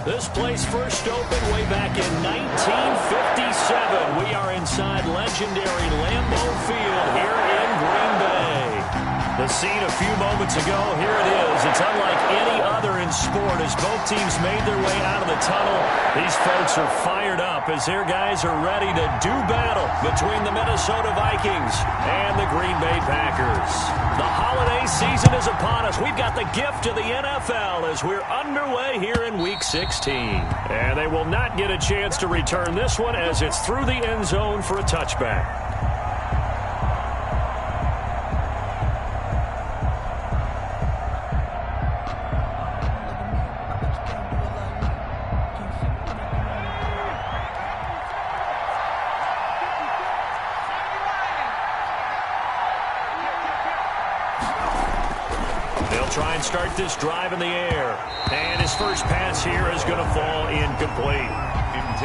This place first opened way back in 1957. We are inside legendary Lambeau Field here in Green Bay. The scene a few moments ago, here it is. It's unlike any other in sport as both teams made their way out of the tunnel. These folks are fired up as their guys are ready to do battle between the Minnesota Vikings and the Green Bay Packers. The holiday season is upon us. We've got the gift of the NFL as we're underway here in Week 16. And they will not get a chance to return this one as it's through the end zone for a touchback. Try and start this drive in the air. And his first pass here is going to fall incomplete.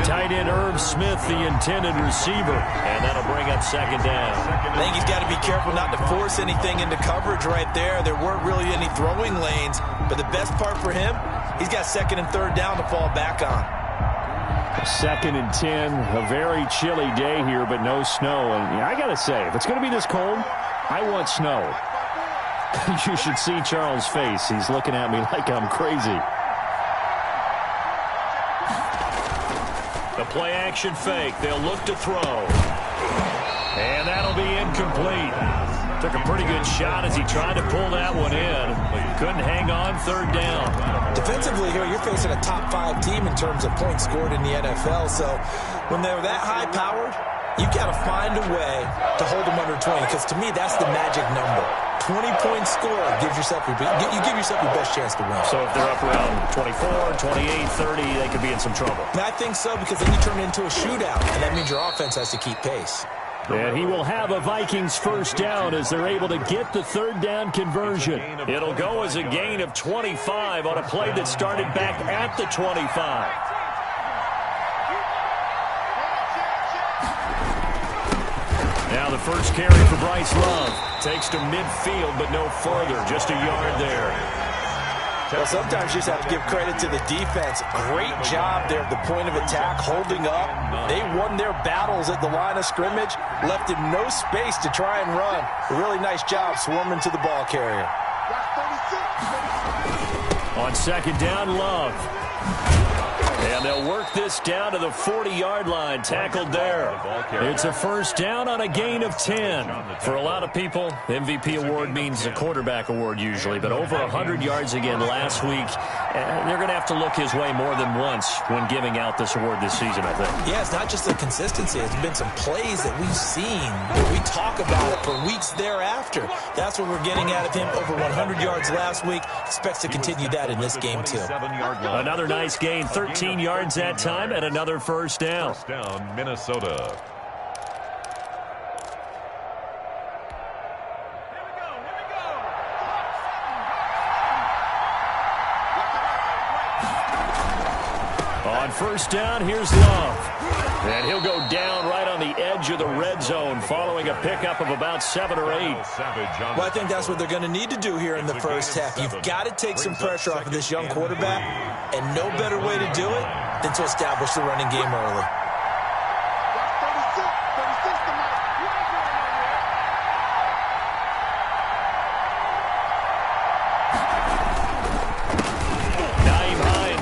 Tight end Irv Smith, the intended receiver. And that'll bring up second down. I think he's got to be careful not to force anything into coverage right there. There weren't really any throwing lanes. But the best part for him, he's got second and third down to fall back on. 2nd and 10. A very chilly day here, but no snow. And yeah, I got to say, if it's going to be this cold, I want snow. You should see Charles' face. He's looking at me like I'm crazy. The play-action fake. They'll look to throw. And that'll be incomplete. Took a pretty good shot as he tried to pull that one in, but couldn't hang on third down. Defensively here, you're facing a top 5 team in terms of points scored in the NFL. So when they're that high-powered, you've got to find a way to hold them under 20, because to me, that's the magic number. 20-point score gives yourself you give yourself your best chance to win. So if they're up around 24, 28, 30, they could be in some trouble. And I think so, because then you turn it into a shootout, and that means your offense has to keep pace. And he will have a Vikings first down as they're able to get the third down conversion. It'll go as a gain of 25 on a play that started back at the 25. Now the first carry for Bryce Love. Takes to midfield, but no further. Just a yard there. Well, sometimes you just have to give credit to the defense. Great job there at the point of attack, holding up. They won their battles at the line of scrimmage, left him no space to try and run. A really nice job swarming to the ball carrier. On second down, Love. And they'll work this down to the 40-yard line, tackled there. It's a first down on a gain of 10. For a lot of people, MVP award means a quarterback award usually, but over 100 yards again last week. They're going to have to look his way more than once when giving out this award this season, I think. Yeah, it's not just the consistency. It's been some plays that we've seen. We talk about it for weeks thereafter. That's what we're getting out of him. Over 100 yards last week. Expects to continue that in this game, too. Another nice gain, 13 yards that time, and another first down. First down, Minnesota. On first down, here's Love. And he'll go down right on the edge of the red zone following a pickup of about 7 or 8. Well, I think that's what they're going to need to do here in the first half. You've got to take some pressure off of this young quarterback, and no better way to do it than to establish the running game early.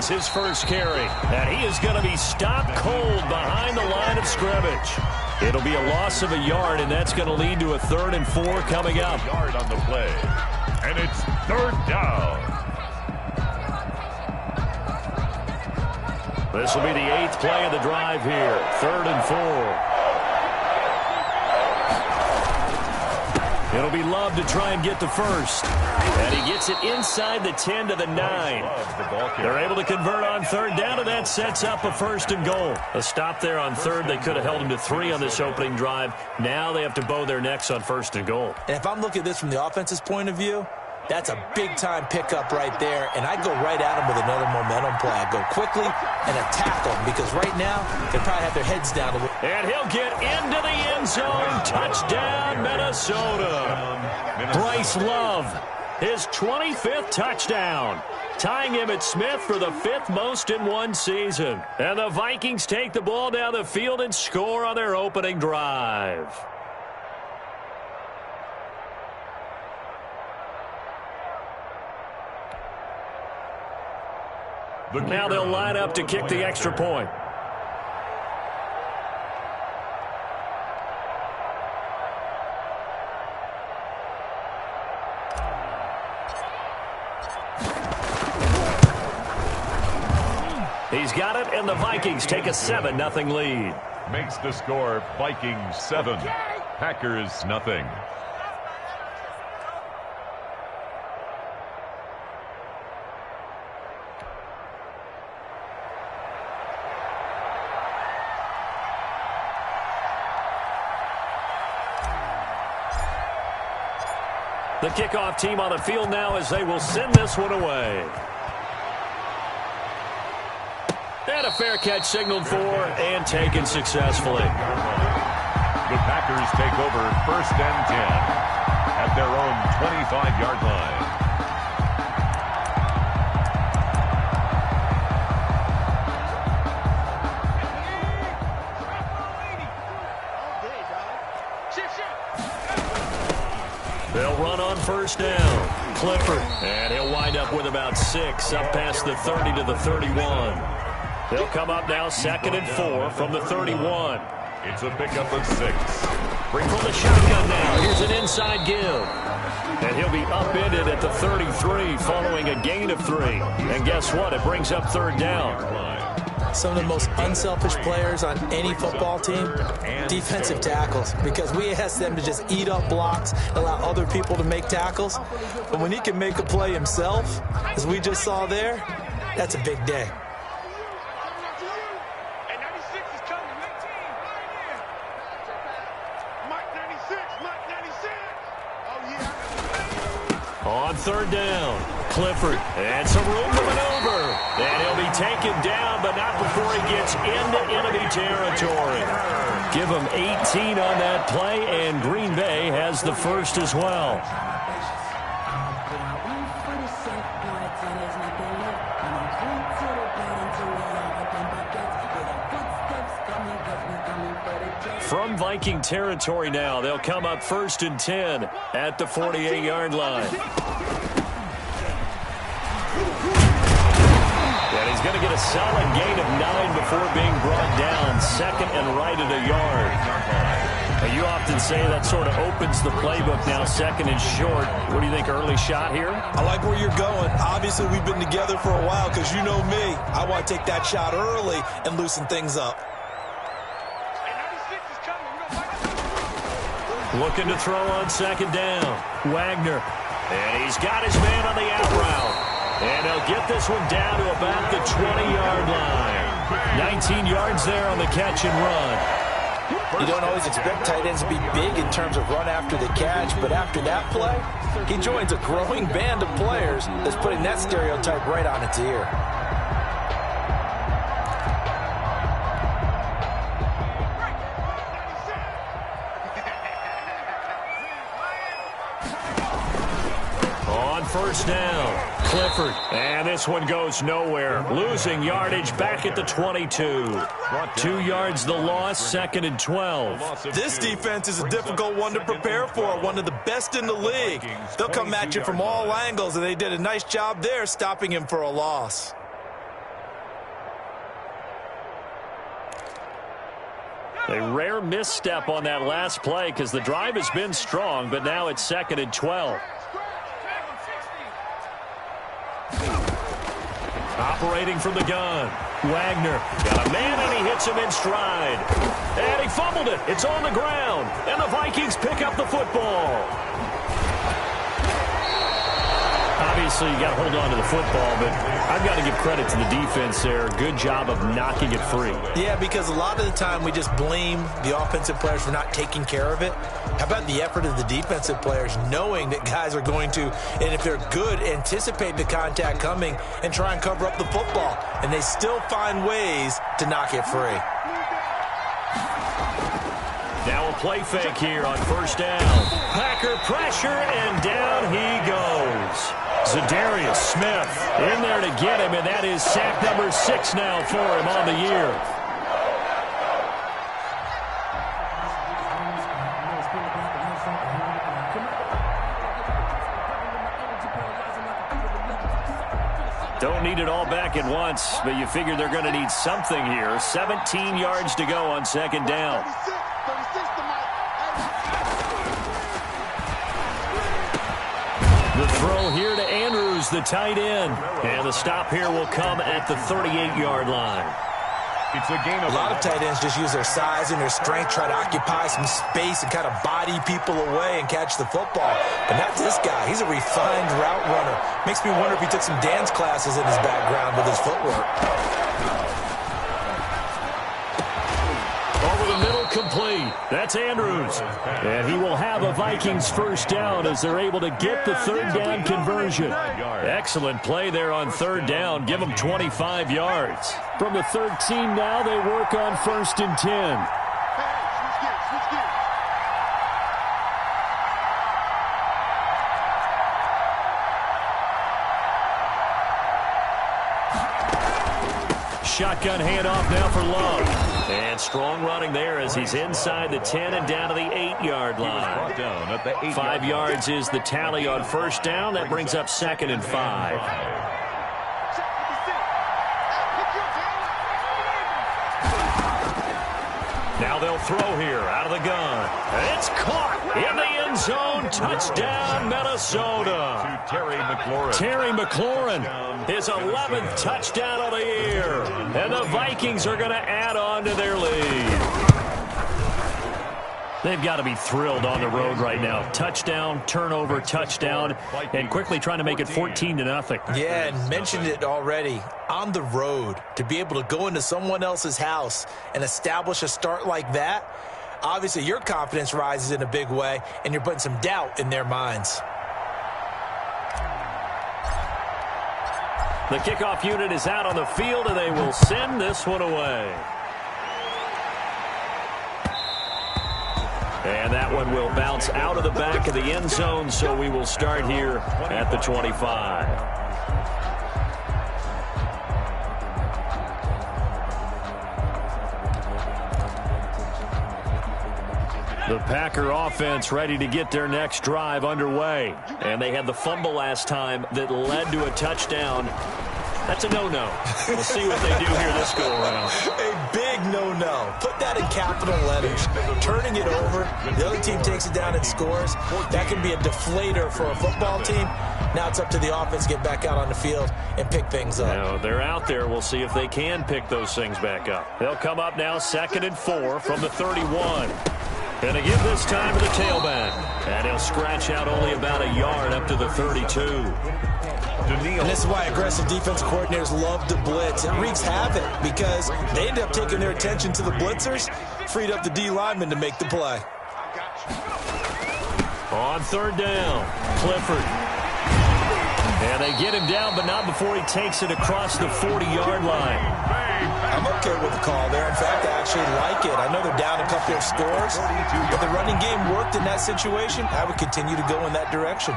His first carry, and he is going to be stopped cold behind the line of scrimmage. It'll be a loss of a yard, and that's going to lead to a 3rd and 4 coming up. Yard on the play, and it's 3rd down. This will be the 8th play of the drive here. 3rd and 4. It'll be Love to try and get the first. And he gets it inside the 10 to the 9. They're able to convert on 3rd down, and that sets up a 1st and goal. A stop there on 3rd. They could have held him to 3 on this opening drive. Now they have to bow their necks on 1st and goal. And if I'm looking at this from the offense's point of view, that's a big-time pickup right there, and I'd go right at him with another momentum play. I'd go quickly and attack them, because right now they probably have their heads down a little. And he'll get into the end zone. Touchdown, Minnesota. Bryce Love, his 25th touchdown. tying Emmitt Smith for the 5th most in one season. And the Vikings take the ball down the field and score on their opening drive. Now they'll line up to kick the extra point. He's got it, and the Vikings take a 7-0 lead. Makes the score Vikings 7, Packers nothing. The kickoff team on the field now as they will send this one away. And a fair catch signaled for and taken successfully. The Packers take over 1st and 10 at their own 25-yard line. They'll run on 1st down. Clifford, and he'll wind up with about 6 up past the 30 to the 31. They'll come up now 2nd and 4 from the 31. It's a pickup of 6. Bring from the shotgun now. Here's an inside give. And he'll be upended at the 33 following a gain of 3. And guess what? It brings up 3rd down. Some of the most unselfish players on any football team, defensive tackles, because we ask them to just eat up blocks, allow other people to make tackles. But when he can make a play himself, as we just saw there, that's a big day. On 3rd down, Clifford, and some room to maneuver. And he'll be taken down, but not before he gets into enemy territory. Give him 18 on that play, and Green Bay has the first as well. From Viking territory now, they'll come up 1st and 10 at the 48-yard line. And he's going to get a solid gain of 9 before being brought down, 2nd and right at a yard. Now, you often say that sort of opens the playbook now, 2nd and short. What do you think, early shot here? I like where you're going. Obviously, we've been together for a while because you know me. I want to take that shot early and loosen things up. Looking to throw on 2nd down. Wagner. And he's got his man on the out route. And he'll get this one down to about the 20-yard line. 19 yards there on the catch and run. You don't always expect tight ends to be big in terms of run after the catch, but after that play, he joins a growing band of players that's putting that stereotype right on its ear. On 1st down, Clifford. And this one goes nowhere. Losing yardage back at the 22. 2 yards the loss, 2nd and 12. This defense is a difficult one to prepare for, one of the best in the league. They'll come at you from all angles, and they did a nice job there stopping him for a loss. A rare misstep on that last play because the drive has been strong, but now it's 2nd and 12. Operating from the gun, Wagner got a man and he hits him in stride. And he fumbled it. It's on the ground. And the Vikings pick up the football. Obviously, you got to hold on to the football, but I've got to give credit to the defense there. Good job of knocking it free. Yeah, because a lot of the time we just blame the offensive players for not taking care of it. How about the effort of the defensive players knowing that guys are going to, and if they're good, anticipate the contact coming and try and cover up the football. And they still find ways to knock it free. Now a play fake here on 1st down. Packer pressure, and down he goes. Za'Darius Smith in there to get him, and that is sack number 6 now for him on the year. Don't need it all back at once, but you figure they're going to need something here. 17 yards to go on second down. The throw here to Andrews, the tight end. And the stop here will come at the 38-yard line. It's a gain of a lot of tight ends just use their size and their strength, try to occupy some space and kind of body people away and catch the football. But not this guy. He's a refined route runner. Makes me wonder if he took some dance classes in his background with his footwork. Over the middle, complete. That's Andrews. And he will have a Vikings first down as they're able to get the third down conversion. Excellent play there on third down. Give them 25 yards. From the 13 now, they work on 1st and 10. Shotgun handoff now for Love. And strong running there as he's inside the 10 and down to the 8-yard line. 5 yards is the tally on first down. That brings up 2nd and 5. Now they'll throw here out of the gun. It's caught in the end zone. Touchdown, Minnesota. Terry McLaurin, his 11th touchdown of the year. And the Vikings are going to add on to their lead. They've got to be thrilled on the road right now. Touchdown, turnover, touchdown, and quickly trying to make it 14-0. Yeah, and mentioned it already. On the road, to be able to go into someone else's house and establish a start like that, obviously your confidence rises in a big way, and you're putting some doubt in their minds. The kickoff unit is out on the field, and they will send this one away. And that one will bounce out of the back of the end zone, so we will start here at the 25. The Packer offense ready to get their next drive underway. And they had the fumble last time that led to a touchdown. That's a no-no. We'll see what they do here this go-around. A big no-no. Put that in capital letters. Turning it over, the other team takes it down and scores. That can be a deflator for a football team. Now it's up to the offense to get back out on the field and pick things up. Now, they're out there. We'll see if they can pick those things back up. They'll come up now 2nd and 4 from the 31. And to give this time to the tailback. And he'll scratch out only about a yard up to the 32. And this is why aggressive defense coordinators love to blitz. It wreaks havoc because they end up taking their attention to the blitzers, freed up the D lineman to make the play. On third down, Clifford. And they get him down, but not before he takes it across the 40-yard line. I'm okay with the call there. In fact, I actually like it. I know they're down a couple of scores, but the running game worked in that situation. I would continue to go in that direction.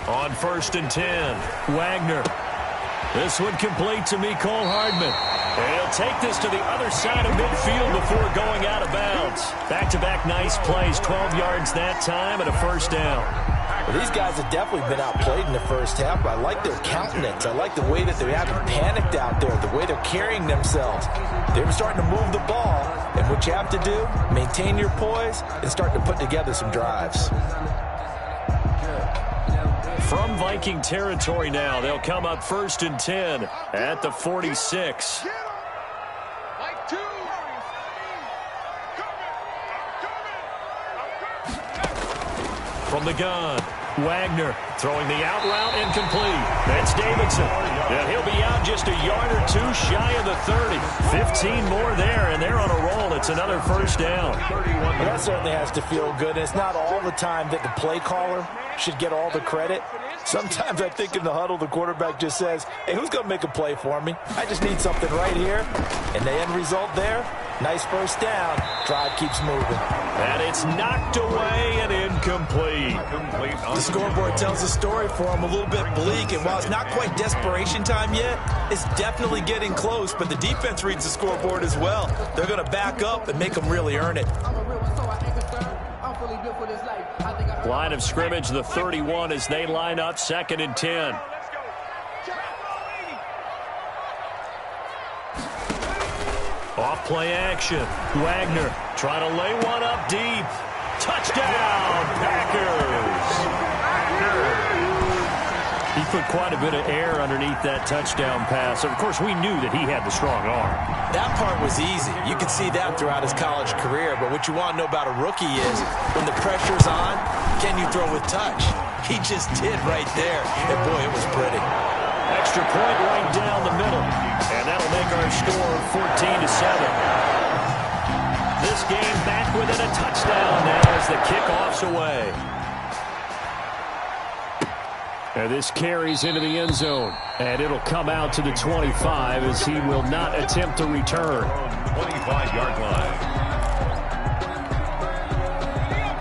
On 1st and 10, Wagner. This one complete to Mecole Hardman. And he'll take this to the other side of midfield before going out of bounds. Back-to-back nice plays, 12 yards that time and a first down. Well, these guys have definitely been outplayed in the first half, but I like their countenance. I like the way that they haven't panicked out there, the way they're carrying themselves. They're starting to move the ball, and what you have to do, maintain your poise and start to put together some drives. From Viking territory now, they'll come up 1st and 10 at the 46. From the gun, Wagner throwing the out route incomplete. That's Davidson. And he'll be out just a yard or two shy of the 30. 15 more there, and they're on a roll. It's another first down. Well, that certainly has to feel good. And it's not all the time that the play caller should get all the credit. Sometimes I think in the huddle, the quarterback just says, hey, who's going to make a play for me? I just need something right here. And the end result there, nice first down. Drive keeps moving. And it's knocked away and incomplete. Incomplete. The scoreboard tells a story for them, a little bit bleak, and while it's not quite desperation time yet, it's definitely getting close, but the defense reads the scoreboard as well. They're going to back up and make them really earn it. Line of scrimmage, the 31, as they line up 2nd and 10. Off play action. Wagner trying to lay one up deep. Touchdown, Packers! He put quite a bit of air underneath that touchdown pass. Of course, we knew that he had the strong arm. That part was easy. You could see that throughout his college career. But what you want to know about a rookie is when the pressure's on, can you throw with touch? He just did right there. And, boy, it was pretty. Extra point right down the middle. And that'll make our score 14-7. This game back within a touchdown now as the kickoff's away. And this carries into the end zone. And it'll come out to the 25 as he will not attempt to return. 25-yard line.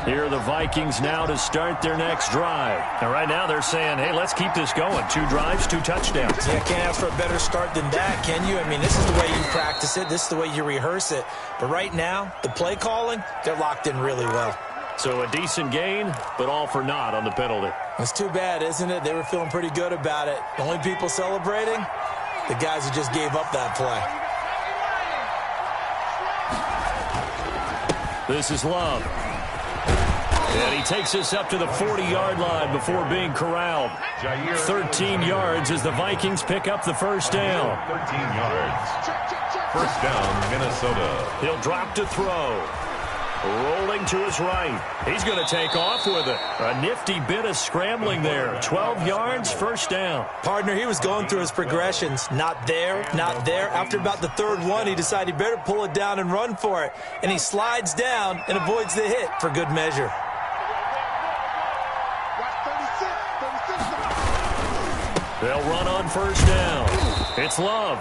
Here are the Vikings now to start their next drive. And right now they're saying, hey, let's keep this going. 2 drives, 2 touchdowns. Yeah, can't ask for a better start than that, can you? I mean, this is the way you practice it. This is the way you rehearse it. But right now, the play calling, they're locked in really well. So a decent gain, but all for naught on the penalty. It's too bad, isn't it? They were feeling pretty good about it. The only people celebrating, the guys who just gave up that play. This is Love. And he takes us up to the 40-yard line before being corralled. 13 yards as the Vikings pick up the first down. 13 yards. First down, Minnesota. He'll drop to throw. Rolling to his right. He's going to take off with it. A nifty bit of scrambling there. 12 yards, first down. Partner, he was going through his progressions. Not there, not there. After about the third one, he decided he better pull it down and run for it. And he slides down and avoids the hit for good measure. They'll run on first down. It's Love.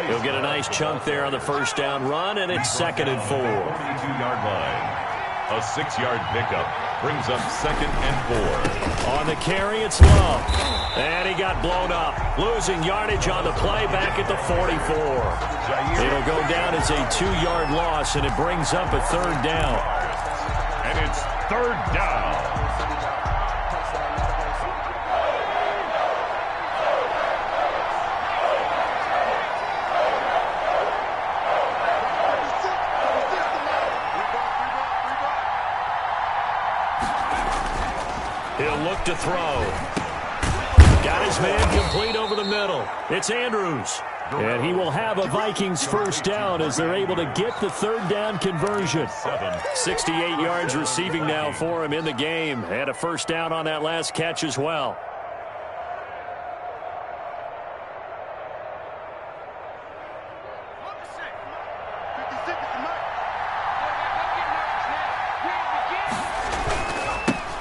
He'll get a nice chunk there on the first down run, and it's 2nd and 4. 42-yard line. A 6-yard pickup brings up 2nd and 4. On the carry, it's Love. And he got blown up. Losing yardage on the play back at the 44. It'll go down as a 2-yard loss, and it brings up a 3rd down. And it's 3rd down. He'll look to throw. Got his man complete over the middle. It's Andrews. And he will have a Vikings first down as they're able to get the 3rd down conversion. 68 yards receiving now for him in the game. And a first down on that last catch as well.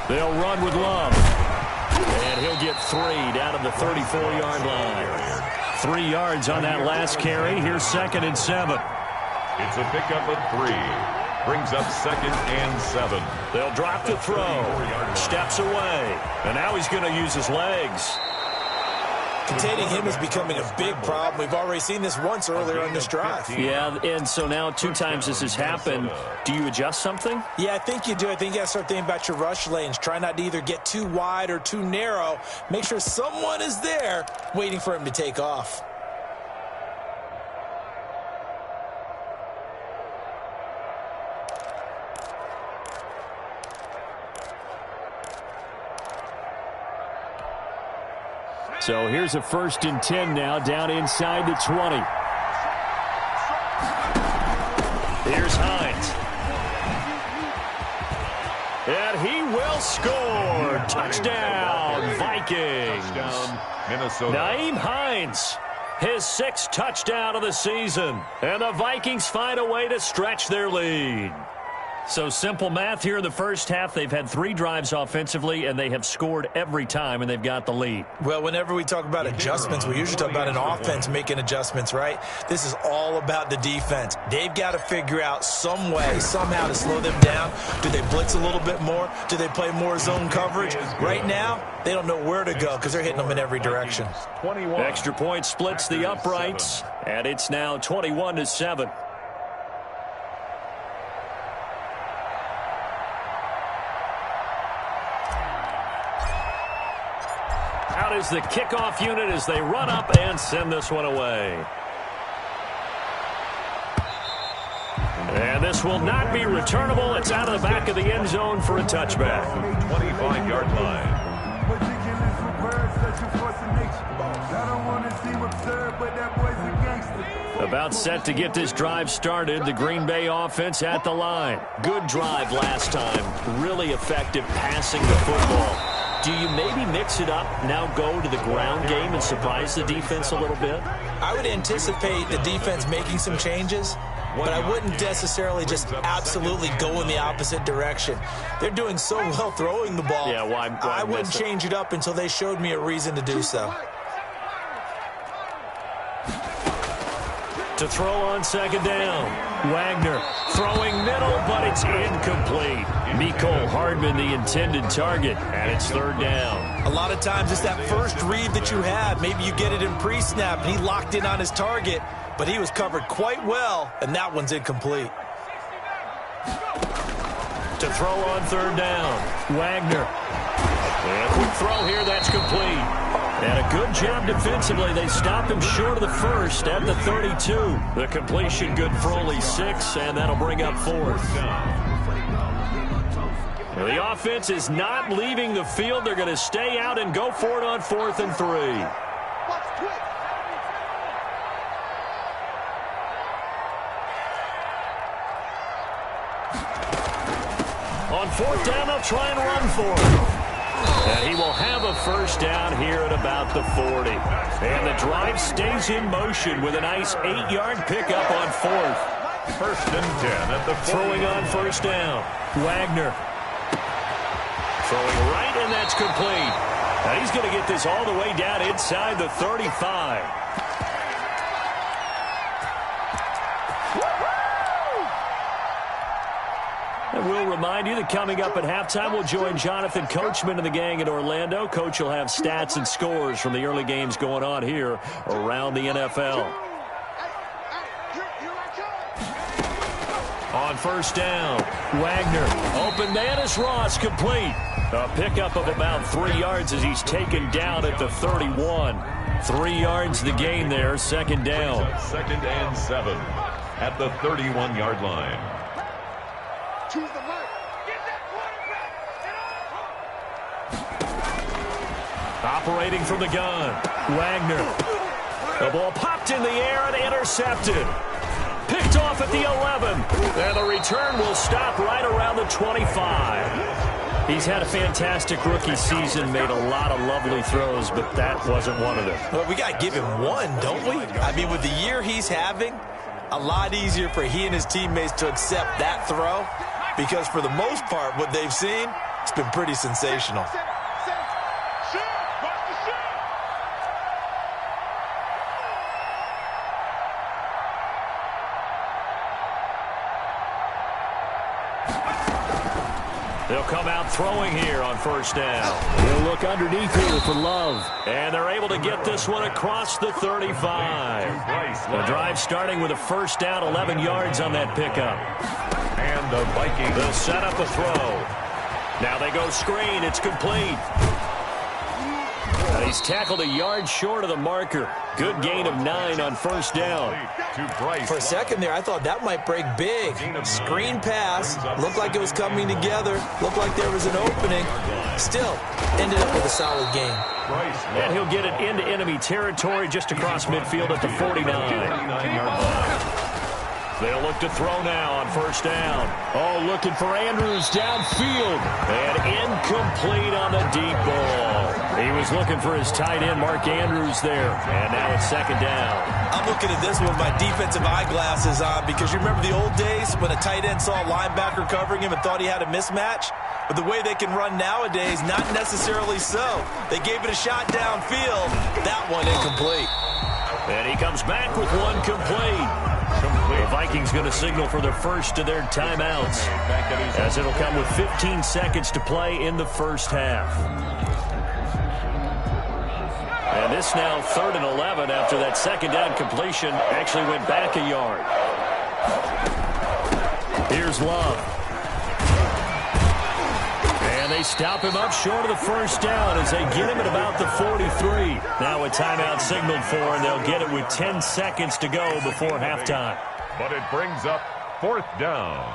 They'll run with Love. And he'll get 3 down to the 34-yard line. 3 yards on that last carry. Here's 2nd and 7. It's a pickup of 3. Brings up 2nd and 7. They'll drop to throw. Steps away. And now he's going to use his legs. Containing him is becoming a big problem. We've already seen this once earlier on this drive. Yeah, and so now 2 times this has happened. Do you adjust something? Yeah, I think you do. I think you got to start thinking about your rush lanes. Try not to either get too wide or too narrow. Make sure someone is there waiting for him to take off. So here's a 1st and 10 now down inside the 20. Here's Hines. And he will score. Touchdown, Vikings. Touchdown, Minnesota. Nyheim Hines, his 6th touchdown of the season. And the Vikings find a way to stretch their lead. So simple math here in the first half. They've had 3 drives offensively, and they have scored every time, and they've got the lead. Well, whenever we talk about adjustments, we usually talk about an offense making adjustments, right? This is all about the defense. They've got to figure out some way, somehow to slow them down. Do they blitz a little bit more? Do they play more zone coverage? Right now, they don't know where to go because they're hitting them in every direction. Extra point splits the uprights, and it's now 21-7. Out is the kickoff unit as they run up and send this one away. And this will not be returnable. It's out of the back of the end zone for a touchback. 25-yard line. About set to get this drive started. The Green Bay offense at the line. Good drive last time. Really effective passing the football. Do you maybe mix it up, now go to the ground game and surprise the defense a little bit? I would anticipate the defense making some changes, but I wouldn't necessarily just absolutely go in the opposite direction. They're doing so well throwing the ball. Yeah, why I wouldn't change it up until they showed me a reason to do so. To throw on second down. Wagner throwing middle, but it's incomplete. Mecole Hardman, the intended target, and it's third down. A lot of times it's that first read that you have. Maybe you get it in pre-snap, and he locked in on his target, but he was covered quite well, and that one's incomplete. To throw on third down. Wagner. And a quick throw here, that's complete. And a good job defensively. They stopped him short of the first at the 32. The completion good for only 6, and that'll bring up fourth. The offense is not leaving the field. They're going to stay out and go for it on 4th and 3. On 4th down, they'll try and run for it. And he will have a first down here at about the 40. And the drive stays in motion with a nice 8-yard pickup on 4th. 1st and 10 at the 40. Throwing on first down. Wagner. Throwing right, and that's complete. Now he's going to get this all the way down inside the 35. And we'll remind you that coming up at halftime, we'll join Jonathan Coachman and the gang in Orlando. Coach will have stats and scores from the early games going on here around the NFL. On first down, Wagner. Open man is Ross, complete. A pickup of about 3 yards as he's taken down at the 31. 3 yards the gain there, second down. 2nd and 7 at the 31-yard line. Choose the right. Get that quarterback. Operating from the gun. Wagner. The ball popped in the air and intercepted. Picked off at the 11. And the return will stop right around the 25. He's had a fantastic rookie season, made a lot of lovely throws, but that wasn't one of them. Well, we got to give him one, don't we? I mean, with the year he's having, a lot easier for he and his teammates to accept that throw. Because for the most part, what they've seen, it's been pretty sensational. They'll come out throwing here on first down. They'll look underneath here for Love. And they're able to get this one across the 35. The drive starting with a first down, 11 yards on that pickup. And the Vikings will set up a throw. Now they go screen. It's complete. And he's tackled a yard short of the marker. Good gain of 9 on first down. For a second there, I thought that might break big. Screen pass. Looked like it was coming together. Looked like there was an opening. Still, ended up with a solid game. And he'll get it into enemy territory just across midfield at the 49. They'll look to throw now on first down. Oh, looking for Andrews downfield. And incomplete on the deep ball. He was looking for his tight end, Mark Andrews, there. And now it's second down. I'm looking at this with my defensive eyeglasses on because you remember the old days when a tight end saw a linebacker covering him and thought he had a mismatch? But the way they can run nowadays, not necessarily so. They gave it a shot downfield. That one incomplete. And he comes back with one complete. The Vikings going to signal for their first of their timeouts, as it'll come with 15 seconds to play in the first half. And this now 3rd and 11 after that second down completion actually went back a yard. Here's Love. And they stop him up short of the first down as they get him at about the 43. Now a timeout signaled for, and they'll get it with 10 seconds to go before halftime. But it brings up 4th down.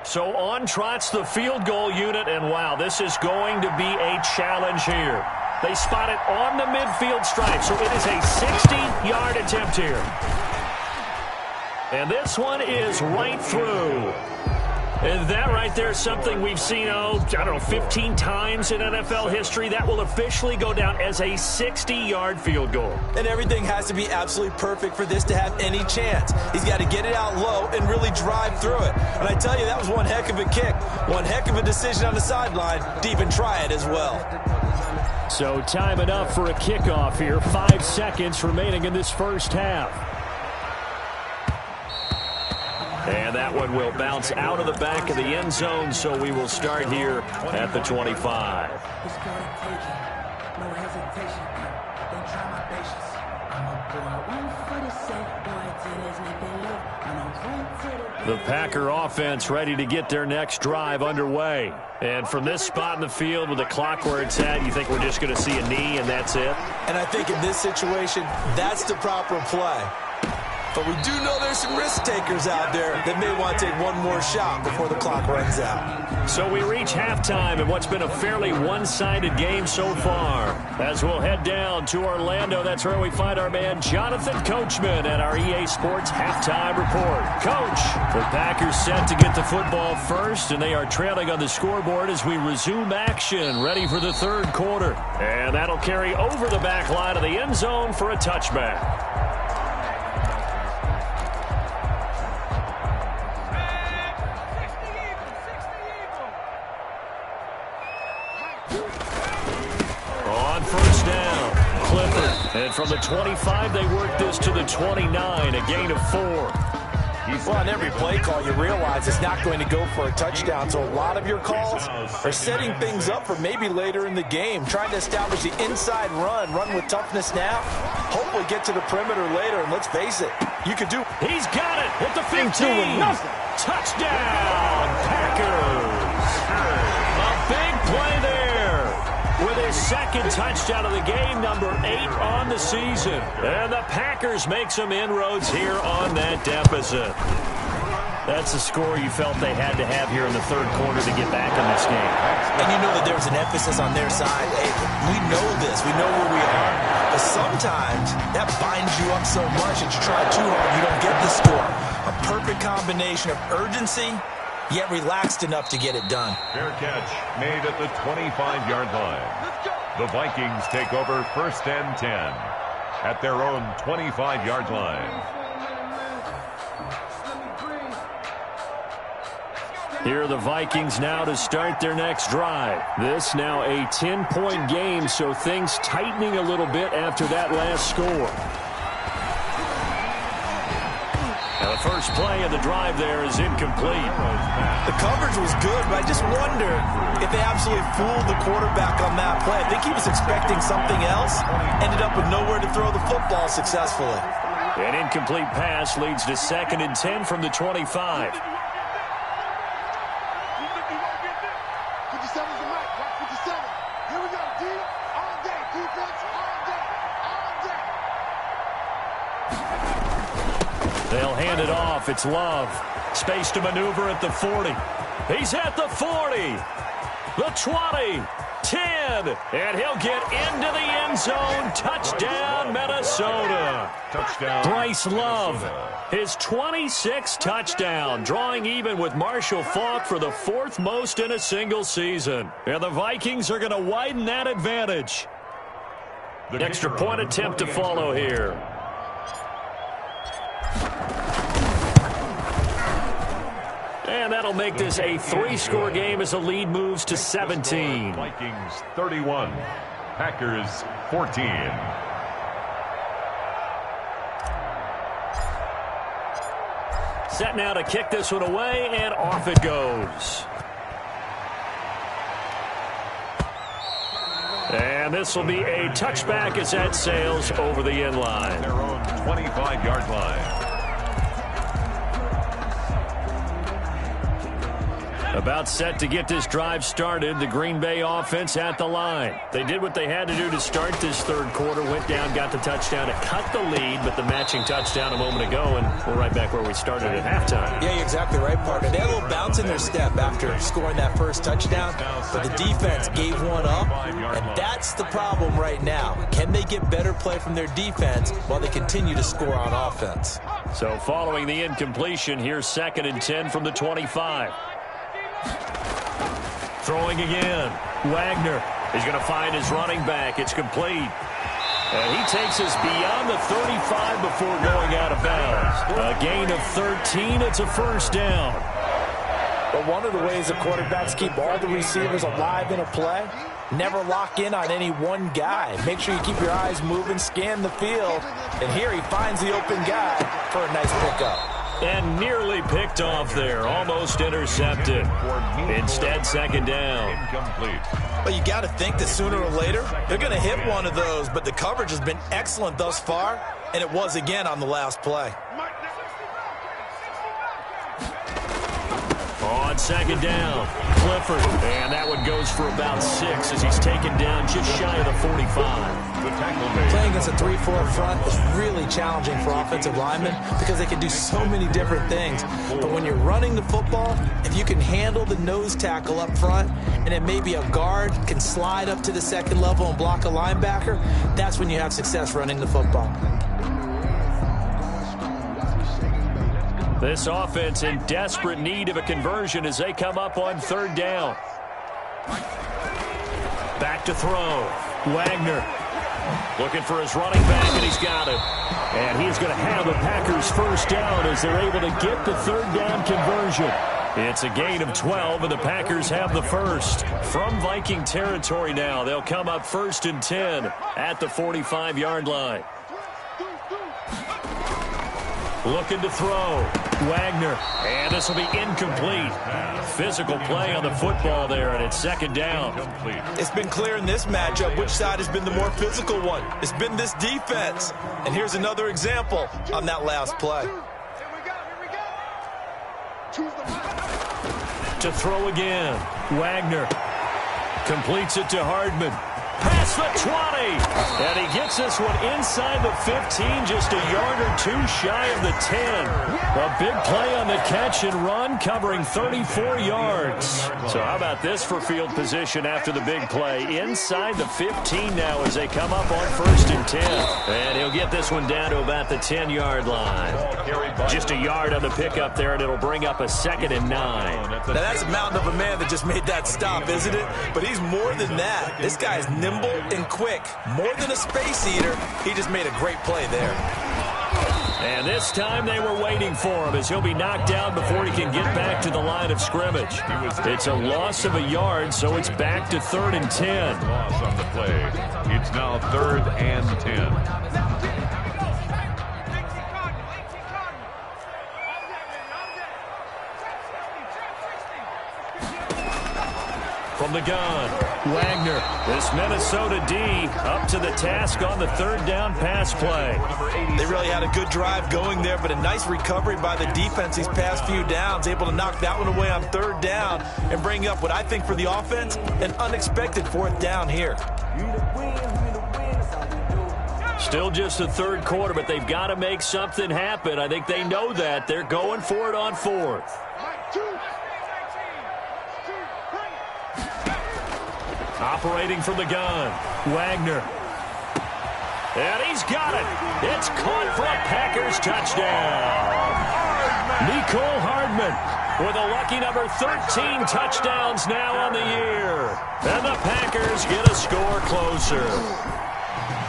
So on trots the field goal unit, and wow, this is going to be a challenge here. They spot it on the midfield stripe, so it is a 60-yard attempt here. And this one is right through. And that right there is something we've seen, 15 times in NFL history. That will officially go down as a 60-yard field goal. And everything has to be absolutely perfect for this to have any chance. He's got to get it out low and really drive through it. And I tell you, that was one heck of a kick. One heck of a decision on the sideline to even try it as well. So time enough for a kickoff here. 5 seconds remaining in this first half. And that one will bounce out of the back of the end zone, so we will start here at the 25. The Packer offense ready to get their next drive underway. And from this spot in the field with the clock where it's at, you think we're just going to see a knee and that's it? And I think in this situation, that's the proper play. But we do know there's some risk takers out there that may want to take one more shot before the clock runs out. So we reach halftime in what's been a fairly one-sided game so far. As we'll head down to Orlando, that's where we find our man Jonathan Coachman at our EA Sports Halftime Report. Coach, the Packers set to get the football first, and they are trailing on the scoreboard as we resume action, ready for the third quarter. And that'll carry over the back line of the end zone for a touchback. And from the 25, they work this to the 29, a gain of 4. Well, on every play call, you realize it's not going to go for a touchdown. So a lot of your calls are setting things up for maybe later in the game, trying to establish the inside run with toughness now, hopefully get to the perimeter later. And let's face it, you could do. He's got it at the 15. Touchdown, Packers. A big play there. With his second touchdown of the game, number 8 on the season. And the Packers make some inroads here on that deficit. That's the score you felt they had to have here in the third quarter to get back in this game. And you know that there was an emphasis on their side. Hey, we know this. We know where we are. But sometimes that binds you up so much that you try too hard, you don't get the score. A perfect combination of urgency, yet relaxed enough to get it done. Fair catch made at the 25-yard line. The Vikings take over 1st and 10 at their own 25-yard line. Here are the Vikings now to start their next drive. This now a 10-point game, so things tightening a little bit after that last score. Now the first play of the drive there is incomplete. The coverage was good, but I just wonder if they absolutely fooled the quarterback on that play. I think he was expecting something else, ended up with nowhere to throw the football successfully. An incomplete pass leads to 2nd and 10 from the 25. They'll hand it off. It's Love. Space to maneuver at the 40. He's at the 40. The 20. 10, and he'll get into the end zone. Touchdown, Minnesota. Touchdown. Bryce Love, his 26th touchdown, drawing even with Marshall Faulk for the 4th most in a single season. And the Vikings are going to widen that advantage. Extra point attempt to follow here. And that'll make this a 3-score game as the lead moves to 17. Vikings 31, Packers 14. Set now to kick this one away, and off it goes. And this will be a touchback as that sails over the end line. Their own 25-yard line. About set to get this drive started, the Green Bay offense at the line. They did what they had to do to start this third quarter, went down, got the touchdown to cut the lead, but the matching touchdown a moment ago, and we're right back where we started at halftime. Yeah, you're exactly right, partner. They had a little bounce in their step after scoring that first touchdown, but the defense gave one up, and that's the problem right now. Can they get better play from their defense while they continue to score on offense? So following the incompletion, here's 2nd and 10 from the 25. Throwing again. Wagner is going to find his running back. It's complete. And he takes us beyond the 35 before going out of bounds. A gain of 13. It's a first down. But one of the ways the quarterbacks keep all the receivers alive in a play, never lock in on any one guy. Make sure you keep your eyes moving, scan the field. And here he finds the open guy for a nice pickup. And nearly picked off there. Almost intercepted. Instead, 2nd down. Incomplete. But you got to think that sooner or later, they're going to hit one of those. But the coverage has been excellent thus far, and it was again on the last play. On 2nd down, Clifford. And that one goes for about 6 as he's taken down just shy of the 45. The tackle made. Playing against a 3-4 front is really challenging for offensive linemen because they can do so many different things. But when you're running the football, if you can handle the nose tackle up front, and then maybe a guard can slide up to the 2nd level and block a linebacker, that's when you have success running the football. This offense in desperate need of a conversion as they come up on 3rd down. Back to throw. Wagner looking for his running back, and he's got it. And he's going to have the Packers first down as they're able to get the 3rd down conversion. It's a gain of 12, and the Packers have the first. From Viking territory now, they'll come up 1st and 10 at the 45-yard line. Looking to throw. Wagner. And this will be incomplete. Physical play on the football there, and it's 2nd down. It's been clear in this matchup which side has been the more physical one. It's been this defense. And here's another example on that last play. To throw again. Wagner completes it to Hardman. Past the 20. And he gets this one inside the 15, just a yard or two shy of the 10. A big play on the catch and run, covering 34 yards. So how about this for field position after the big play? Inside the 15 now as they come up on 1st and 10. And he'll get this one down to about the 10-yard line. Just a yard on the pickup there, and it'll bring up a 2nd and 9. Now that's a mountain of a man that just made that stop, isn't it? But he's more than that. This guy's nimble and quick. More than a space eater, he just made a great play there. And this time they were waiting for him as he'll be knocked down before he can get back to the line of scrimmage. It's a loss of a yard, so it's back to 3rd and 10. Loss on the play. It's now 3rd and 10. From the gun, Wagner. This Minnesota D up to the task on the 3rd down pass play. They really had a good drive going there, but a nice recovery by the defense these past few downs, able to knock that one away on 3rd down and bring up what I think for the offense, an unexpected 4th down here. Still just the 3rd quarter, but they've got to make something happen. I think they know that. They're going for it on 4th. Operating from the gun, Wagner. And he's got it. It's caught for a Packers touchdown. Nicole Hardman with a lucky number 13 touchdowns now on the year. And the Packers get a score closer.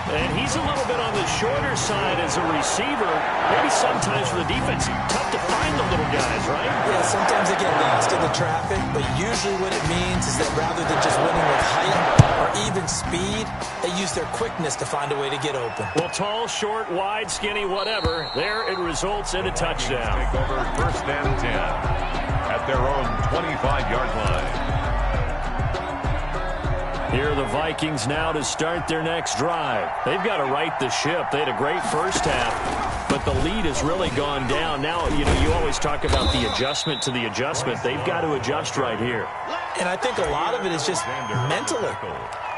And he's a little bit on the shorter side as a receiver. Maybe sometimes for the defense, tough to find the little guys, right? Yeah, sometimes they get lost in the traffic, but usually what it means is that rather than just winning with height or even speed, they use their quickness to find a way to get open. Well, tall, short, wide, skinny, whatever, there it results in a touchdown. Take over first and 10 at their own 25-yard line. Here are the Vikings now to start their next drive. They've got to right the ship. They had a great first half, but the lead has really gone down. Now, you always talk about the adjustment to the adjustment. They've got to adjust right here. And I think a lot of it is just mentally.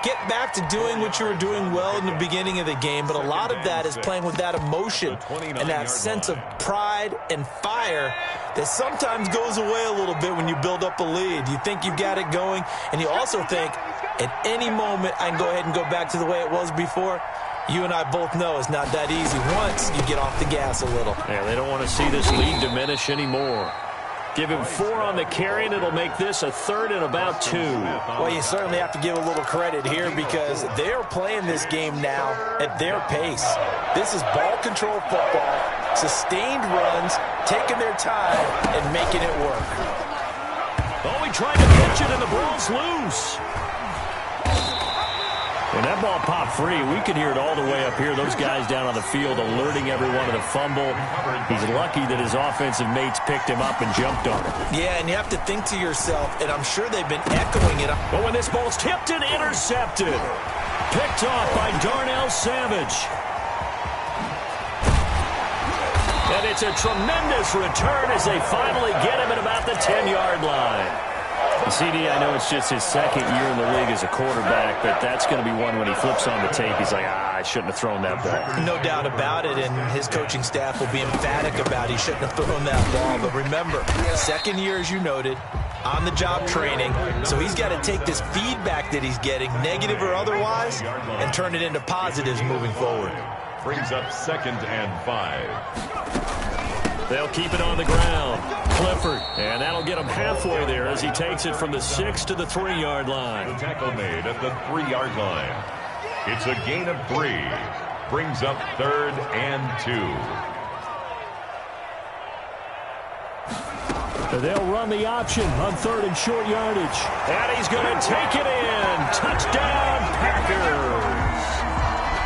Get back to doing what you were doing well in the beginning of the game, but a lot of that is playing with that emotion and that sense of pride and fire that sometimes goes away a little bit when you build up a lead. You think you've got it going, and you also think, at any moment, I can go ahead and go back to the way it was before. You and I both know it's not that easy once you get off the gas a little. Yeah, they don't want to see this lead diminish anymore. Give him 4 on the carry, and it'll make this a 3rd and about 2. Well, you certainly have to give a little credit here because they're playing this game now at their pace. This is ball control football, sustained runs, taking their time, and making it work. Oh, he tried to pitch it, and the ball's loose. When that ball popped free, we could hear it all the way up here. Those guys down on the field alerting everyone of the fumble. He's lucky that his offensive mates picked him up and jumped on it. Yeah, and you have to think to yourself, and I'm sure they've been echoing it. But when this ball's tipped and intercepted, picked off by Darnell Savage. And it's a tremendous return as they finally get him at about the 10-yard line. CD, I know it's just his 2nd year in the league as a quarterback, but that's going to be one when he flips on the tape. He's like, I shouldn't have thrown that ball. No doubt about it, and his coaching staff will be emphatic about he shouldn't have thrown that ball. But remember, 2nd year, as you noted, on-the-job training, so he's got to take this feedback that he's getting, negative or otherwise, and turn it into positives moving forward. Brings up 2nd and 5. They'll keep it on the ground. Clifford, and that'll get him halfway there as he takes it from the 6 to the 3-yard line. The tackle made at the 3-yard line. It's a gain of 3. Brings up 3rd and 2. They'll run the option on 3rd and short yardage. And he's going to take it in. Touchdown, Packers.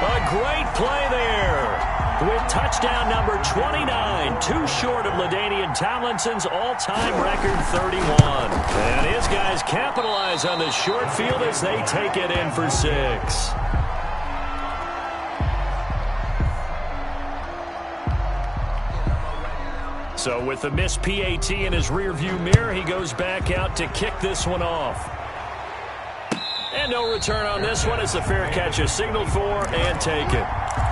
A great play there. With touchdown number 29, 2 short of LaDainian Tomlinson's all-time record 31. And his guys capitalize on the short field as they take it in for 6. So with the missed PAT in his rearview mirror, he goes back out to kick this one off. And no return on this one as the fair catch is signaled for and taken.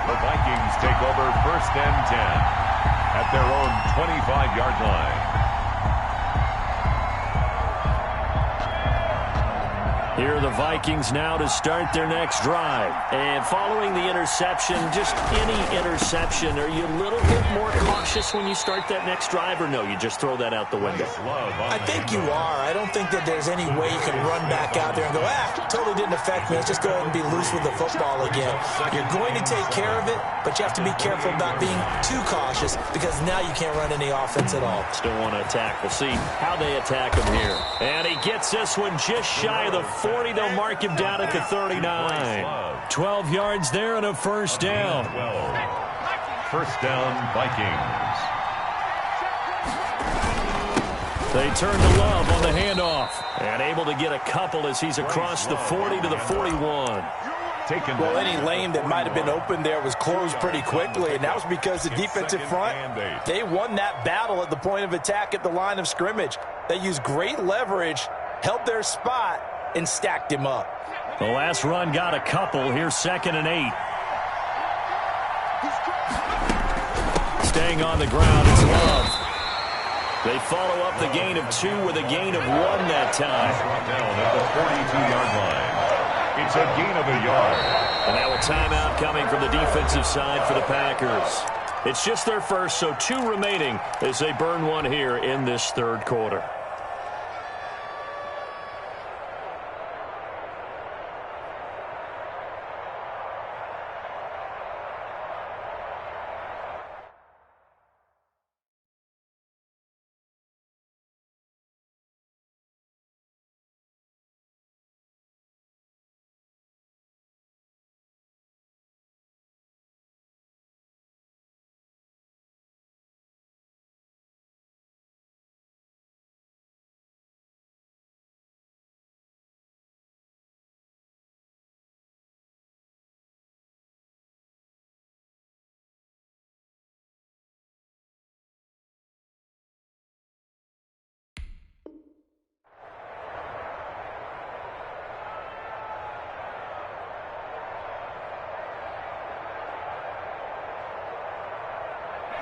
The Vikings take over first and 10 at their own 25-yard line. Here are the Vikings now to start their next drive. And following the interception, just any interception, are you a little bit more cautious when you start that next drive, or no, you just throw that out the window? I think you are. I don't think that there's any way you can run back out there and go, totally didn't affect me. Let's just go ahead and be loose with the football again. You're going to take care of it, but you have to be careful about being too cautious because now you can't run any offense at all. Still want to attack. We'll see how they attack him here. And he gets this one just shy of the 40. They'll mark him down at the 39. 12 yards there and a first down. 12. First down, Vikings. They turn to Love on the handoff. And able to get a couple as he's across the 40 to the 41. Well, any lane that might have been open there was closed pretty quickly, and that was because the defensive front, they won that battle at the point of attack at the line of scrimmage. They used great leverage, held their spot, and stacked him up. The last run got a couple. Here's 2nd and 8. Staying on the ground, it's Love. They follow up the gain of 2 with a gain of 1 that time. Down at the 42-yard line. It's a gain of a yard. And now a timeout coming from the defensive side for the Packers. It's just their first, so 2 remaining as they burn one here in this third quarter.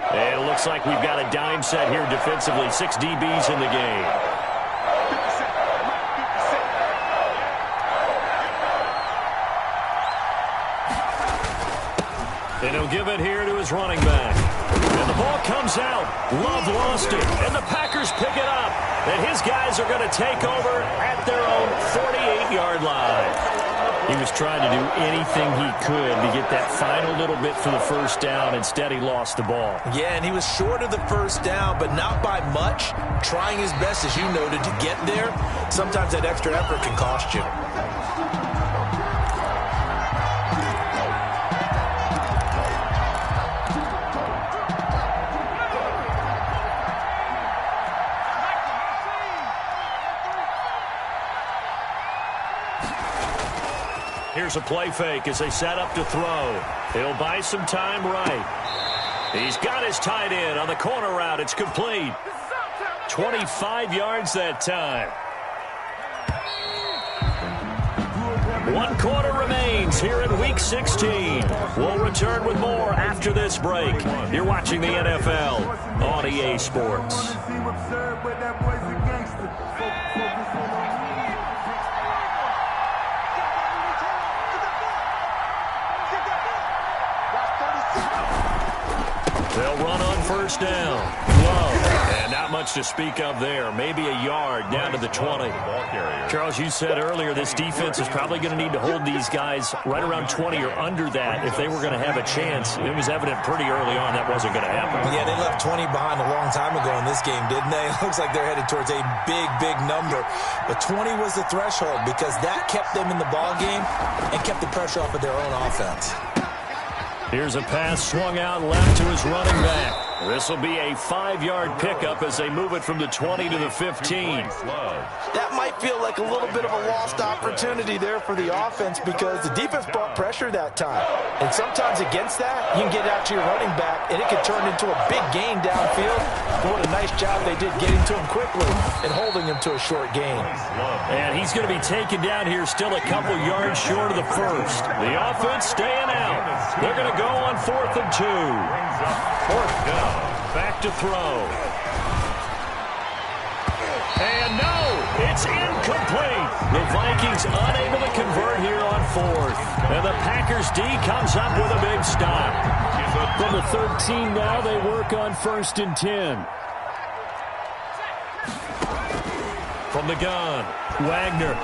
And it looks like we've got a dime set here defensively. 6 DBs in the game. And he'll give it here to his running back. And the ball comes out. Love lost it. And the Packers pick it up. And his guys are going to take over at their own 48-yard line. He was trying to do anything he could to get that final little bit for the first down. Instead, he lost the ball. Yeah, and he was short of the first down, but not by much. Trying his best, as you noted, to get there. Sometimes that extra effort can cost you. Here's a play fake as they set up to throw. He'll buy some time right. He's got his tight end on the corner route. It's complete. 25 yards that time. 1 quarter remains here in Week 16. We'll return with more after this break. You're watching the NFL on EA Sports. They'll run on first down. Low. And not much to speak of there. Maybe a yard down to the 20. Charles, you said earlier this defense is probably going to need to hold these guys right around 20 or under that if they were going to have a chance. It was evident pretty early on that wasn't going to happen. Yeah, they left 20 behind a long time ago in this game, didn't they? It looks like they're headed towards a big, big number. But 20 was the threshold because that kept them in the ball game and kept the pressure off of their own offense. Here's a pass swung out left to his running back. This will be a 5-yard pickup as they move it from the 20 to the 15. That might feel like a little bit of a lost opportunity there for the offense because the defense brought pressure that time. And sometimes against that, you can get out to your running back, and it could turn into a big gain downfield. But what a nice job they did getting to him quickly and holding him to a short gain. And he's going to be taken down here still a couple yards short of the first. The offense staying out. They're going to go on 4th and 2. 4th down. Back to throw. And no, it's incomplete. The Vikings unable to convert here on 4th. And the Packers D comes up with a big stop. From the 13 now, they work on 1st and 10. From the gun, Wagner.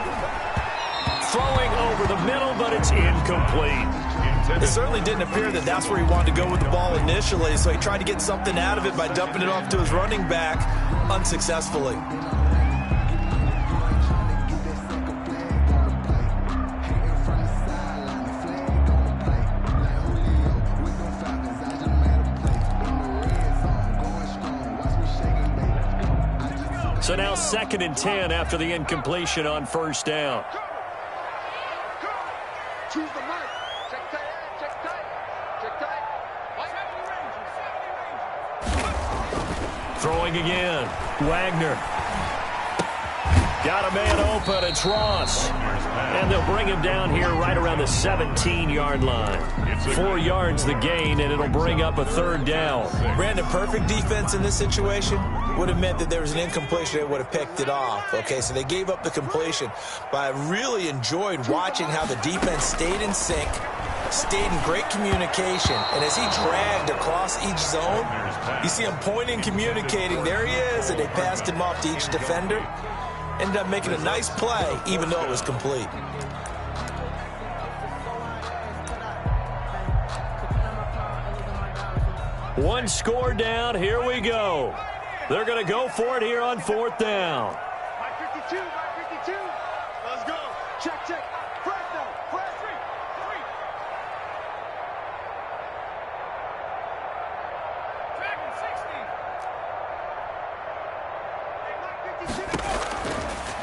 Throwing over the middle, but it's incomplete. It certainly didn't appear that that's where he wanted to go with the ball initially, so he tried to get something out of it by dumping it off to his running back unsuccessfully. So now 2nd and 10 after the incompletion on 1st down. Choose the mic. Check tight. Check tight. Check tight. Throwing again. Wagner. Got a man open. It's Ross. And they'll bring him down here right around the 17-yard line. 4 yards the gain, and it'll bring up a 3rd down. Brandon, perfect defense in this situation. would have meant that there was an incompletion. They would have picked it off. Okay, so they gave up the completion. But I really enjoyed watching how the defense stayed in sync, stayed in great communication. And as he dragged across each zone, you see him pointing, communicating. There he is, and they passed him off to each defender. Ended up making a nice play, even though it was complete. One score down. Here we go. They're going to go for it here on 4th down. 52. Let's go. Check. Press now. Press. 3. Dragon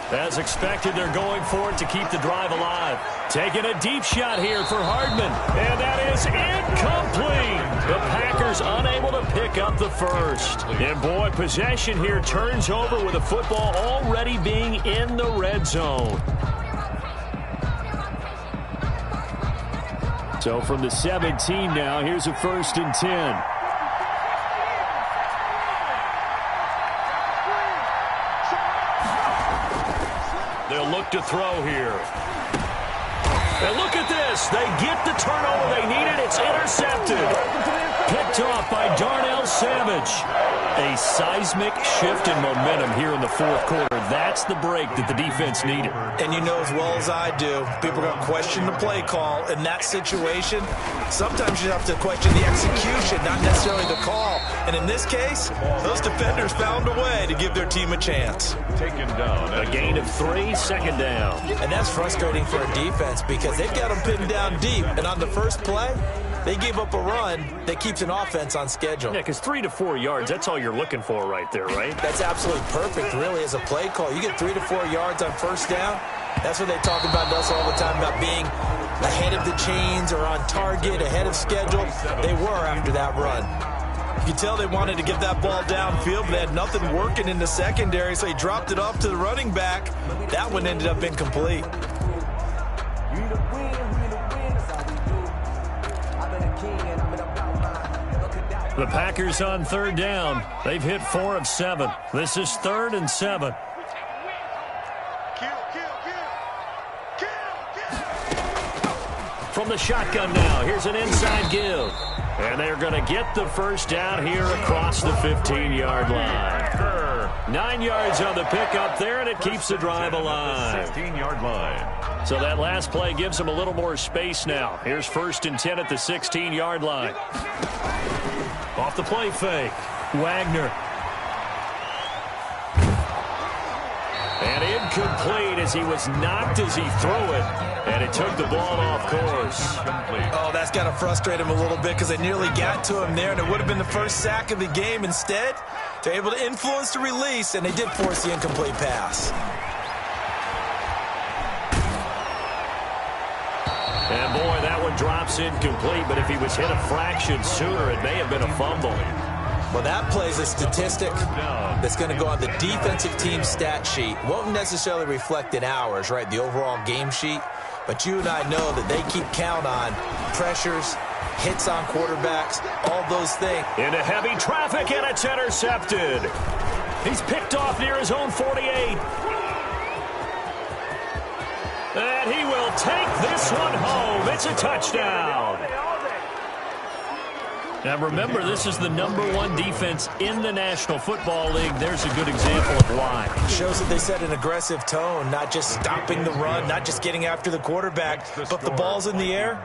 60. As expected, they're going for it to keep the drive alive. Taking a deep shot here for Hardman. And that is incomplete. The Packers unable to pick up the first. And boy, possession here turns over with the football already being in the red zone. So from the 17 now, here's a 1st and 10. They'll look to throw here. And look at this. They get the turnover they needed. It's intercepted. Picked off by Darnell Savage. A seismic shift in momentum here in the 4th quarter. That's the break that the defense needed. And you know as well as I do, people are going to question the play call in that situation. Sometimes you have to question the execution, not necessarily the call. And in this case, those defenders found a way to give their team a chance. Taken down. A gain of 3, 2nd down. And that's frustrating for a defense because they've got them pinned down deep. And on the first play, they gave up a run that keeps an offense on schedule. Yeah, because 3 to 4 yards, that's all you're looking for right there, right? That's absolutely perfect, really, as a play call. You get 3 to 4 yards on 1st down. That's what they talk about to us all the time, about being ahead of the chains or on target, ahead of schedule. They were after that run. You could tell they wanted to get that ball downfield, but they had nothing working in the secondary, so he dropped it off to the running back. That one ended up incomplete. The Packers on 3rd down. They've hit 4 of 7. This is 3rd and 7. From the shotgun now, here's an inside give. And they're going to get the 1st down here across the 15-yard line. 9 yards on the pickup there, and it keeps the drive alive. 16-yard line. So that last play gives them a little more space now. Here's 1st and 10 at the 16-yard line. Off the play fake. Wagner. And incomplete as he was knocked as he threw it. And it took the ball off course. Oh, that's got to frustrate him a little bit because they nearly got to him there, and it would have been the first sack of the game. Instead, they're able to influence the release, and they did force the incomplete pass. And boy, that one drops incomplete, but if he was hit a fraction sooner, it may have been a fumble. Well, that plays a statistic that's going to go on the defensive team stat sheet. Won't necessarily reflect in ours, right, the overall game sheet. But you and I know that they keep count on pressures, hits on quarterbacks, all those things. Into heavy traffic, and it's intercepted. He's picked off near his own 48. And he will take this one home. It's a touchdown. Now remember, this is the #1 defense in the National Football League. There's a good example of why. Shows that they set an aggressive tone, not just stopping the run, not just getting after the quarterback, but the ball's in the air.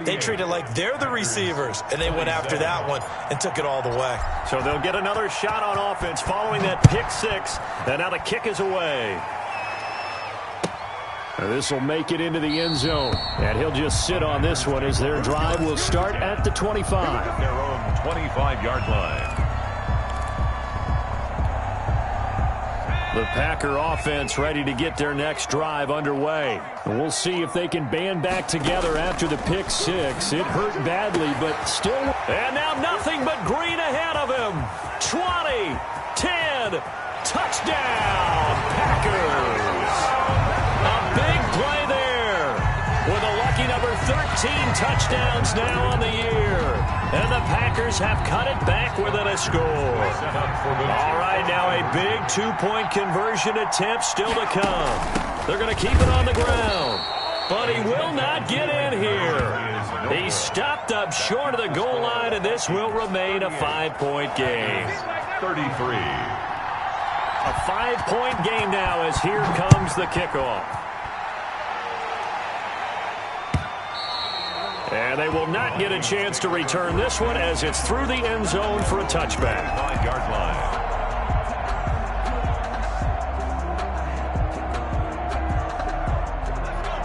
They treat it like they're the receivers, and they went after that one and took it all the way. So they'll get another shot on offense following that pick six, and now the kick is away. This will make it into the end zone, and he'll just sit on this one as their drive will start at the 25. Their own 25-yard line. The Packer offense ready to get their next drive underway. And we'll see if they can band back together after the pick six. It hurt badly, but still. And now nothing but green ahead of him. 20, 10, touchdown, Packers. A big play there with a lucky lucky number 13 touchdowns now on the year. And the Packers have cut it back within a score. All right, now a big two-point conversion attempt still to come. They're going to keep it on the ground. But he will not get in here. He stopped up short of the goal line, and this will remain a 5-point game. 33. A 5-point game now as here comes the kickoff. And they will not get a chance to return this one as it's through the end zone for a touchback. 5-yard line.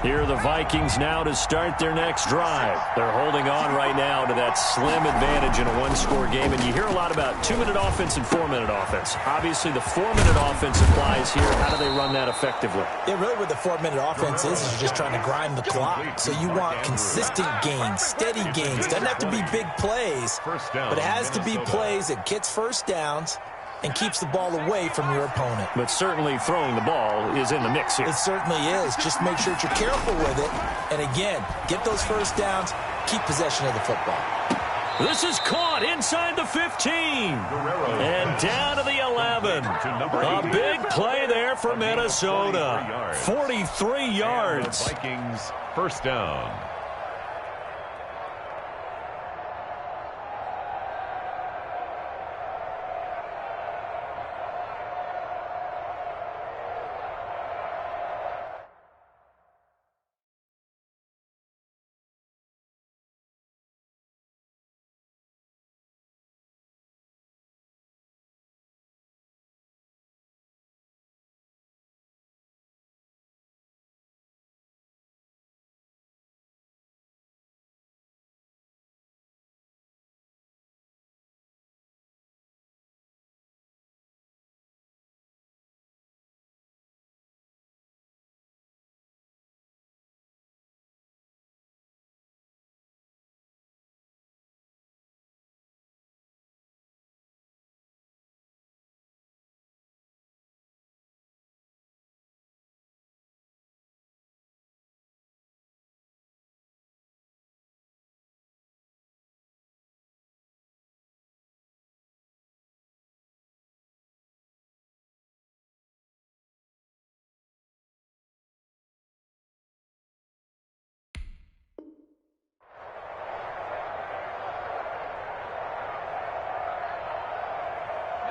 Here are the Vikings now to start their next drive. They're holding on right now to that slim advantage in a one-score game. And you hear a lot about 2-minute offense and 4-minute offense. Obviously, the 4-minute offense applies here. How do they run that effectively? Yeah, really what the 4-minute offense is you're just trying to grind the clock. So you want consistent gains, steady gains. Doesn't have to be big plays, but it has to be plays that gets first downs and keeps the ball away from your opponent. But certainly throwing the ball is in the mix here. It certainly is. Just make sure that you're careful with it. And again, get those first downs, keep possession of the football. This is caught inside the 15. And down to the 11. A big play there for Minnesota. 43 yards. Vikings first down.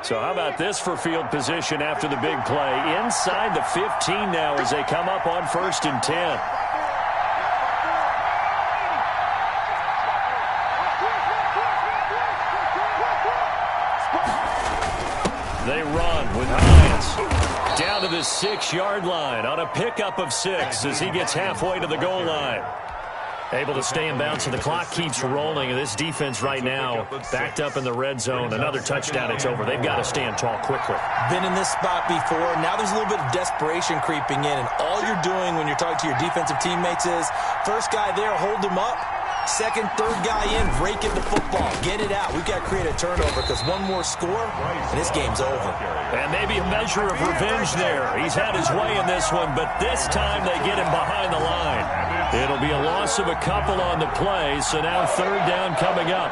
So how about this for field position after the big play? Inside the 15 now as they come up on 1st and 10. They run with Hines down to the 6-yard line on a pickup of 6 as he gets halfway to the goal line. Able to stay in bounds, and the clock keeps rolling. And this defense right now backed up in the red zone. Another touchdown, it's over. They've got to stand tall quickly. Been in this spot before. Now there's a little bit of desperation creeping in. And all you're doing when you're talking to your defensive teammates is, first guy there, hold him up. Second, third guy in, break it the football. Get it out. We've got to create a turnover because one more score, and this game's over. And maybe a measure of revenge there. He's had his way in this one, but this time they get him behind the line. It'll be a loss of a couple on the play, so now 3rd down coming up.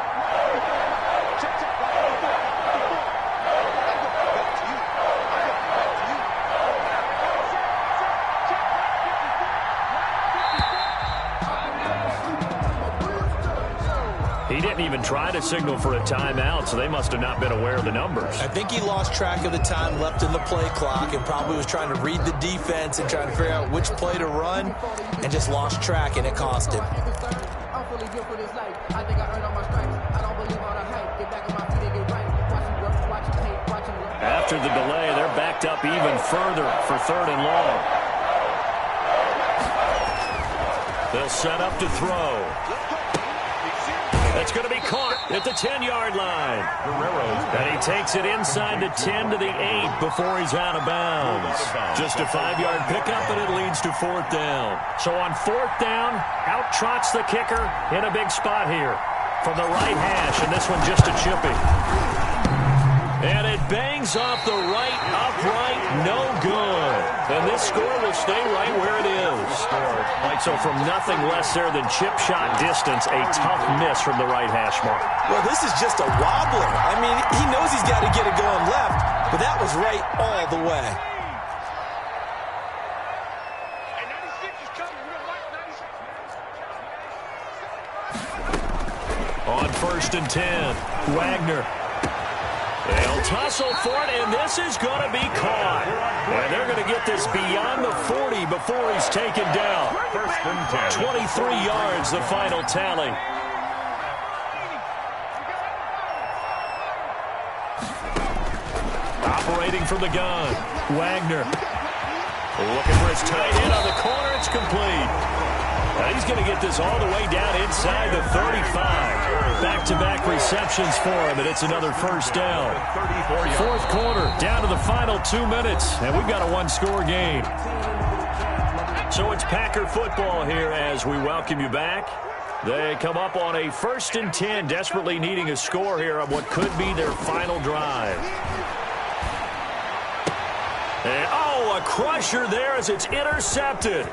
He didn't even try to signal for a timeout, so they must have not been aware of the numbers. I think he lost track of the time left in the play clock and probably was trying to read the defense and trying to figure out which play to run and just lost track, and it cost him. After the delay, they're backed up even further for 3rd and long. They'll set up to throw. That's going to be caught at the 10-yard line. And he takes it inside the 10 to the 8 before he's out of bounds. Just a 5-yard pickup, and it leads to 4th down. So on 4th down, out trots the kicker in a big spot here from the right hash, and this one just a chippy. And it bangs off the right upright, no good. And this score will stay right where it is. So from nothing less there than chip shot distance, a tough miss from the right hash mark. Well, this is just a wobbler. I mean, he knows he's got to get it going left, but that was right all the way. On 1st and 10, Wagner. They'll tussle for it, and this is going to be caught. And they're going to get this beyond the 40 before he's taken down. 1st and 10. 23 yards, the final tally. Operating from the gun, Wagner. Looking for his tight end on the corner. It's complete. Now he's going to get this all the way down inside the 35. Back-to-back receptions for him, and it's another first down. 4th quarter, down to the final 2 minutes, and we've got a one-score game. So it's Packer football here as we welcome you back. They come up on a 1st and 10, desperately needing a score here on what could be their final drive. And, oh, a crusher there as it's intercepted.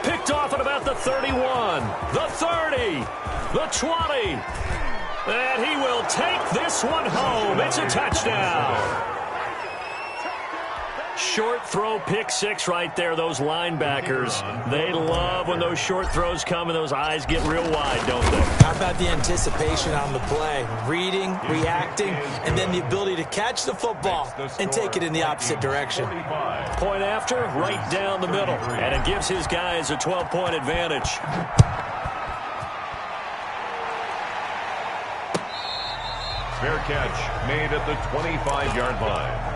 Picked off at about the 31, the 30, the 20. And he will take this one home. It's a touchdown. Short throw, pick six right there. Those linebackers, they love when those short throws come and those eyes get real wide, don't they? How about the anticipation on the play? Reading, reacting, and then the ability to catch the football and take it in the opposite direction. Point after, right down the middle. And it gives his guys a 12-point advantage. Fair catch made at the 25-yard line.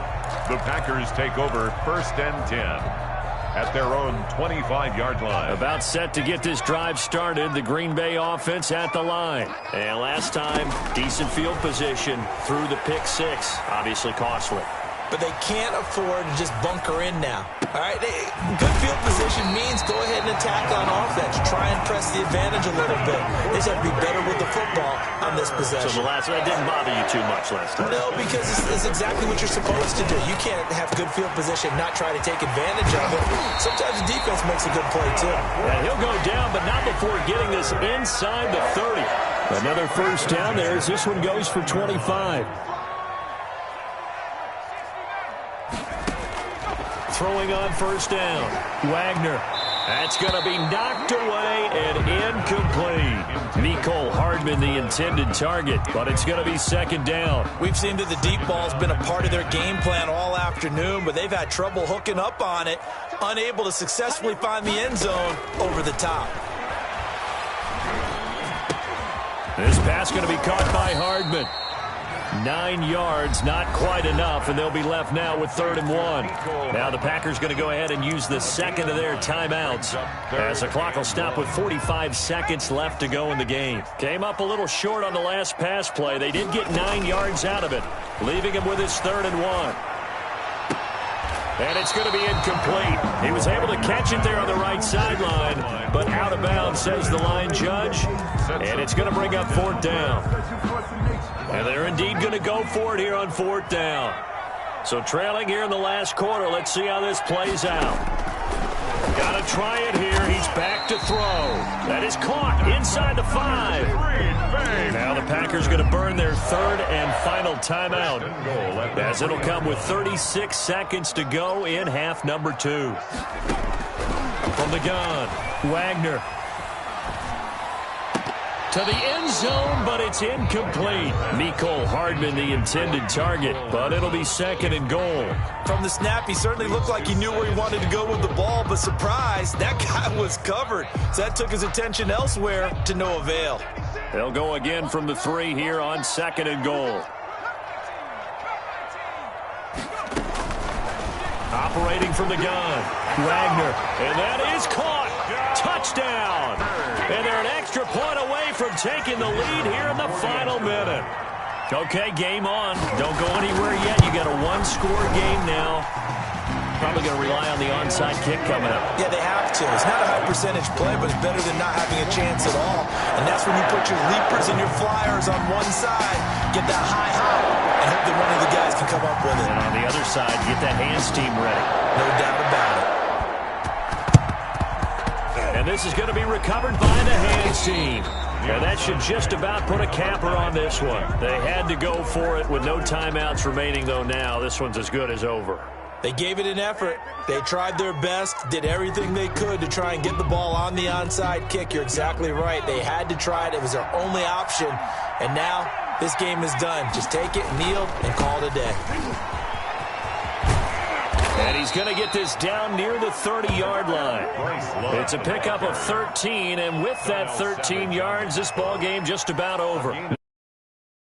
The Packers take over 1st and 10 at their own 25-yard line. About set to get this drive started. The Green Bay offense at the line. And last time, decent field position through the pick six. Obviously costly. But they can't afford to just bunker in now. All right, good field position means go ahead and attack on offense. Try and press the advantage a little bit. They just have to be better with the football on this possession. So that didn't bother you too much last time? No, because it's exactly what you're supposed to do. You can't have good field position, not try to take advantage of it. Sometimes the defense makes a good play, too. And he'll go down, but not before getting this inside the 30. Another first down there as this one goes for 25. Throwing on first down. Wagner. That's going to be knocked away and incomplete. Nicole Hardman, the intended target, but it's going to be second down. We've seen that the deep ball's been a part of their game plan all afternoon, but they've had trouble hooking up on it, unable to successfully find the end zone over the top. This pass going to be caught by Hardman. 9 yards, not quite enough, and they'll be left now with 3rd and 1. Now the Packers going to go ahead and use the second of their timeouts as the clock will stop with 45 seconds left to go in the game. Came up a little short on the last pass play. They did get 9 yards out of it, leaving him with his 3rd and 1. And it's going to be incomplete. He was able to catch it there on the right sideline, but out of bounds, says the line judge. And it's going to bring up 4th down. And they're indeed going to go for it here on 4th down. So trailing here in the last quarter. Let's see how this plays out. Got to try it here. He's back to throw. That is caught inside the 5. Now the Packers going to burn their 3rd and final timeout, as it'll come with 36 seconds to go in half number 2. From the gun, Wagner. To the end zone, but it's incomplete. Nicole Hardman, the intended target, but it'll be 2nd and goal. From the snap, he certainly looked like he knew where he wanted to go with the ball, but surprise, that guy was covered. So that took his attention elsewhere to no avail. They'll go again from the 3 here on 2nd and goal. Operating from the gun, Wagner, and that is caught. Touchdown. And they're an extra point away from taking the lead here in the final minute. Okay, game on. Don't go anywhere yet. You got a one-score game now. Probably going to rely on the onside kick coming up. Yeah, they have to. It's not a high-percentage play, but it's better than not having a chance at all. And that's when you put your leapers and your flyers on one side, get that high, and and hope that one of the guys can come up with it. And on the other side, get that hands team ready. No doubt about it. And this is going to be recovered by the hands team. And that should just about put a capper on this one. They had to go for it with no timeouts remaining, though. Now this one's as good as over. They gave it an effort. They tried their best, did everything they could to try and get the ball on the onside kick. You're exactly right. They had to try it. It was their only option. And now this game is done. Just take it, kneel, and call it a day. And he's going to get this down near the 30-yard line. It's a pickup of 13, and with that 13 yards, this ball game just about over.